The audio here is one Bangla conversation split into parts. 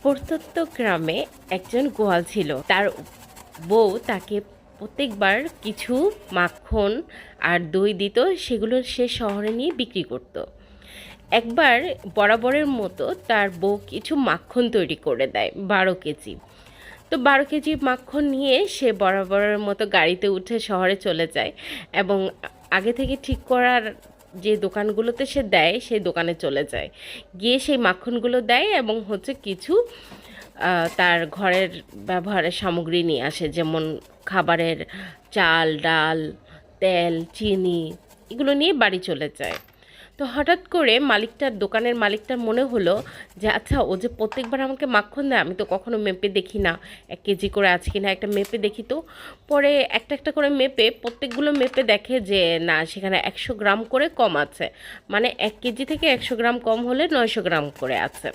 প্রত্যন্ত গ্রামে একজন গোয়াল ছিল। তার বউ তাকে প্রত্যেকবার কিছু মাখন আর দই দিত, সেগুলো সে শহরে নিয়ে বিক্রি করত। একবার বরাবরের মতো তার বউ কিছু মাখন তৈরি করে দেয় 12 কেজি। তো 12 কেজি মাখন নিয়ে সে বরাবরের মতো গাড়িতে উঠে শহরে চলে যায় এবং আগে থেকে ঠিক করার যে দোকানগুলোতে সে দেয় সেই দোকানে চলে যায়, গিয়ে সেই মাখনগুলো দেয় এবং কিছু তার ঘরের ব্যবহারের সামগ্রী নিয়ে আসে, যেমন খাবারের চাল, ডাল, তেল, চিনি, এগুলো নিয়ে বাড়ি চলে যায়। তো হঠাৎ করে দোকানের মালিকটার মনে হলো যে আচ্ছা, ও যে প্রত্যেকবার আমাকে মাখন দেয়, আমি তো কখনো মেপে দেখি না 1 কেজি করে আছে কিনা, একটা মেপে দেখি। তো পরে একটা একটা করে মেপে, প্রত্যেকগুলো মেপে দেখে যে না, সেখানে 100 গ্রাম করে কম আছে, মানে 1 কেজি থেকে 100 গ্রাম কম হলে 900 গ্রাম করে আছে।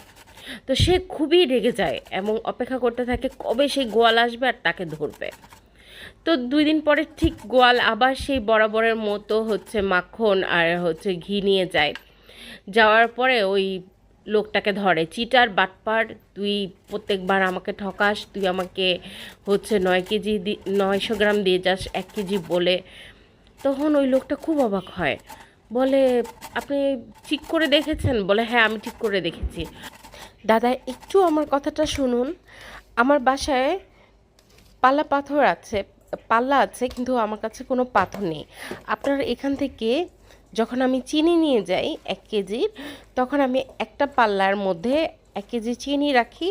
তো সে খুবই রেগে যায় এবং অপেক্ষা করতে থাকে কবে সেই গোয়াল আসবে আর তাকে ধরবে। তো 2 দিন পরে ঠিক গোয়াল আবার সেই বরাবরের মতো মাখন আর ঘি নিয়ে যায়। যাওয়ার পরে ওই লোকটাকে ধরে, চিটার বাটপার, তুই প্রত্যেকবার আমাকে ঠকাস, তুই আমাকে 9 কেজি 900 গ্রাম দিয়ে যাস 1 কেজি বলে। তখন ওই লোকটা খুব অবাক হয়, বলে আপনি ঠিক করে দেখেছেন? বলে হ্যাঁ, আমি ঠিক করে দেখেছি। দাদা, একটু আমার কথাটা শুনুন। আমার বাসায় পাল্লা আছে, কিন্তু আমার কাছে কোনো পাথর নেই। আপনার এখান থেকে যখন আমি চিনি নিয়ে যাই 1 কেজির, তখন আমি একটা পাল্লার মধ্যে 1 কেজি চিনি রাখি,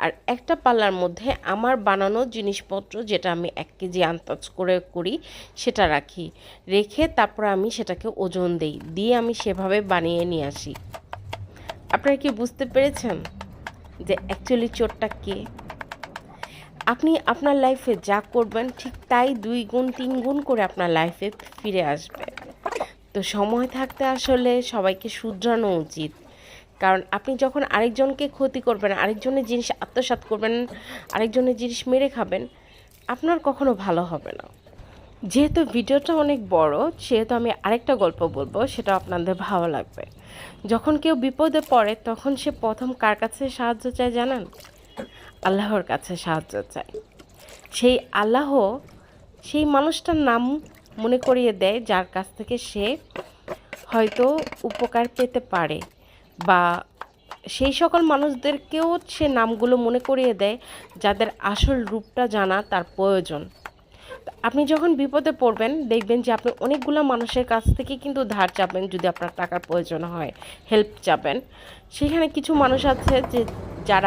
আর একটা পাল্লার মধ্যে আমার বানানো জিনিসপত্র, যেটা আমি 1 কেজি আন্দাজ করে করি, সেটা রাখি। রেখে তারপর আমি সেটাকে ওজন দিয়ে আমি সেভাবে বানিয়ে নিয়ে আসি। আপনারা কি বুঝতে পেরেছেন যে অ্যাকচুয়ালি চোরটা কে? আপনি আপনার লাইফে যা করবেন ঠিক তাই 2 গুণ 3 গুণ করে আপনার লাইফে ফিরে আসবে। তো সময় থাকতে আসলে সবাইকে শুধরানো উচিত, কারণ আপনি যখন আরেকজনকে ক্ষতি করবেন, আরেকজনের জিনিস আত্মসাৎ করবেন, আরেকজনের জিনিস মেরে খাবেন, আপনার কখনো ভালো হবে না। যেহেতু ভিডিওটা অনেক বড়, সেহেতু আমি আরেকটা গল্প বলবো, সেটা আপনাদের ভালো লাগবে। যখন কেউ বিপদে পড়ে, তখন সে প্রথম কার কাছে সাহায্য চায় জানেন? আল্লাহর কাছে সাহায্য চায়। সেই আল্লাহ সেই মানুষটার নাম মনে করিয়ে দেয়, যার কাছ থেকে সে হয়তো উপকার পেতে পারে, বা সেই সকল মানুষদেরকেও সে নামগুলো মনে করিয়ে দেয় যাদের আসল রূপটা জানা তার প্রয়োজন। আপনি যখন বিপদে পড়বেন, দেখবেন যে আপনি অনেকগুলো মানুষের কাছ থেকে কিন্তু ধার চাবেন, যদি আপনার টাকার প্রয়োজন হয়, হেল্প চাবেন। সেখানে কিছু মানুষ আছে যে যারা